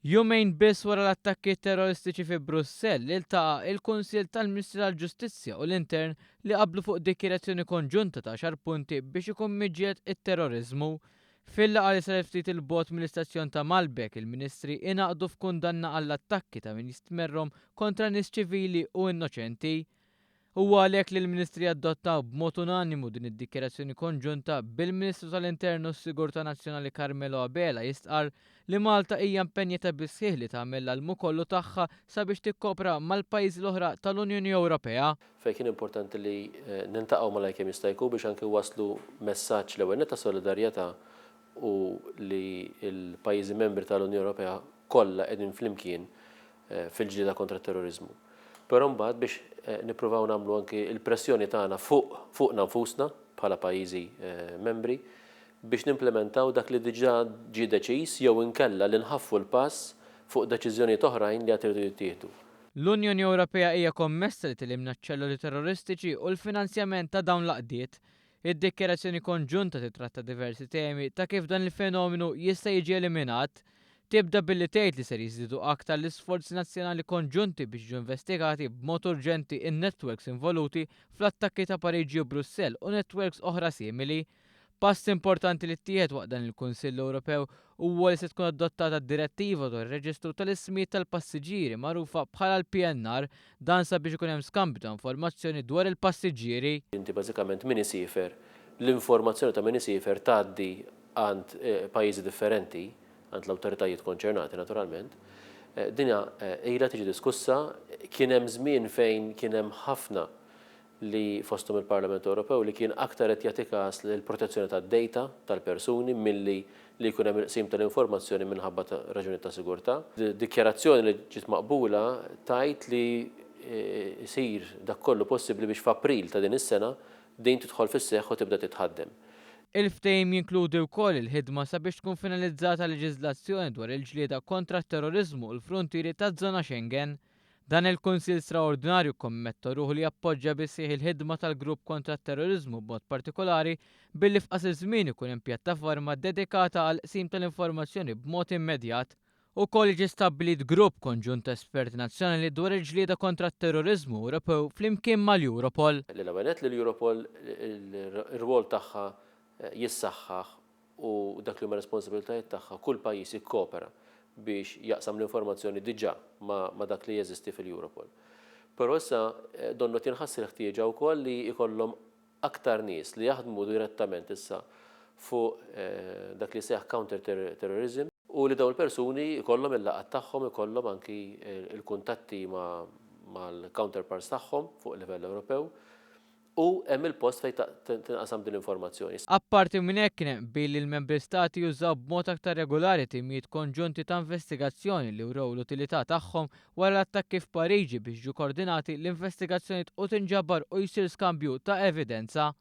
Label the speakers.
Speaker 1: Jumejn biss wara l-attakki terroristiċi fi Brussell iltaqa' il-Kunsill tal-Ministri tal-Ġustizzja u l-Intern li qablu fuq dikjerazzjoni konġunta ta' xar punti biex ikun miġġieled it-terrorizmu. Fil-laqgħa li saret ftit il-bogħod mill-istazzjon ta' Malbek, il-Ministri ingħaqdu f'kundanna għall-attakki ta' min jistmerrhom kontra nies ċivili u innoċenti. Huwa għalhekk li l-Ministri adottaw b'mod unanimu din id-dikjerazzjoni konġunta bil-Ministru tal-Internu u s-Sigurtà Nazzjonali Carmelo Abela jistqar li Malta hija impenjata bis-sħiħ li tagħmel l-almu kollu tagħha sabiex tikkopra mal-pajjiżi l-oħra tal-Unjoni Ewropea.
Speaker 2: Fejn kien importanti li nintaqgħu malajr kemm jista' jkun biex anke waslu messaġġ l-ewwel ta' solidarjetà u li l-pajjiżi membri tal-Unjoni Ewropea kollha qegħdin flimkien fil-ġlieda kontra t-terrorizmu. Però mbagħad biex nippruvaw nagħmlu anke il-pressjoni tagħna fuqna nfusna bħala pajjiżi membri biex nimplementaw dak li diġà ġie deċiż jew inkella li nħaffu l-pass fuq deċiżjonijiet oħrajn li qed iridu jittieħdu.
Speaker 1: L-Unjoni Ewropea hija kommessa li tilimna ċ-ċelluli terroristiċi u l-finanzjament ta' dawn l-qdiet. Id-dikjerazzjoni konġunta titratta diversi temi ta' kif dan il-fenomenu jista' jiġi eliminat. Tibda billi tgħid li ser jiżdiedu aktar l-isforzi nazzjonali konġunti biex jiġu investigati b'mod urġenti in-netwerks involuti fl-attakki ta' Pariġi u Brussell u netwerks oħra simili. Pass importanti li ttieħed waqt dan il-Kunsill Ewropew huwa li se tkun adottata d-direttiva dwar ir-reġistru tal-ismijiet tal-passiġġieri magħrufa bħala l-PNR dan sabiex ikun hemm skambju ta' informazzjoni dwar il-passiġġieri.
Speaker 2: Inti bażikament min isifer, l-informazzjoni ta' min isifer tgħaddi għand pajjiżi differenti, għand l-awtoritajiet konċernati naturalment. Dinja ilha tiġi diskussa, kien hemm żmien fejn kien hemm ħafna li fosthom il-Parlament Ewropew li kien aktar qed jagħti każ lill-protezzjoni tad-data tal-persuni milli li jkun hemm il-qsim tal-informazzjoni minħabba raġuni ta' sigurtà. Dikjarazzjoni li ġiet maqbula tgħid li jsir dak kollu possibbli biex f'April ta' din is-sena din tidħol fis-seħħ u tibda titħaddem.
Speaker 1: Il-ftehim jinkludi wkoll il-ħidma sabiex tkun finalizzata leġiżlazzjoni dwar il-ġlieda kontra t-terrorizmu u l-fruntieri taż-żona Schengen. Dan il-Kunsill Straordinarju kommetta ruħu li jappoġġja bisih il-ħidma tal-Grupp kontra t-terrorizmu b'mod partikolari billi f'qasir żmien ikun hemm pjattaforma dedikata għal qsim tal-informazzjoni b'mod immedjat. Ukoll jiġi stabbilit grupp konġunt ta' esperti nazzjonali dwar il-ġlieda kontra t-terrorizmu Ewropew flimkien mal-Europol.
Speaker 2: L-ewwel li l-Europol ir-rwol tagħha jissaħħaħ u dak li huma responsabbiltajiet tagħha kull pajjiż jikkopera biex jaqsam l-informazzjoni diġà ma' dak li jeżisti fil-Europol. Però issa donnu tinħassi l-ħtieġa wkoll li jkollhom aktar nies li jaħdmu direttament issa fuq dak li seħħ counter terrorism u li dawn il-persuni jkollhom il-laqgħat tagħhom, ikollhom anki il-kuntatti mal-counterparts tagħhom fuq livell Ewropew. U hemm il-post fejn tinqasam din l-informazzjoni.
Speaker 1: Apparti minn hekk kien hemm billi l-membri stati jużaw b'mod aktar regolari timijiet konġunti ta' investigazzjoni li wrew l-utilità tagħhom wara l-attakki f'Pariġi biex jiġu koordinati l-investigazzjonijiet u tinġabar u jsir skambju ta' evidenza.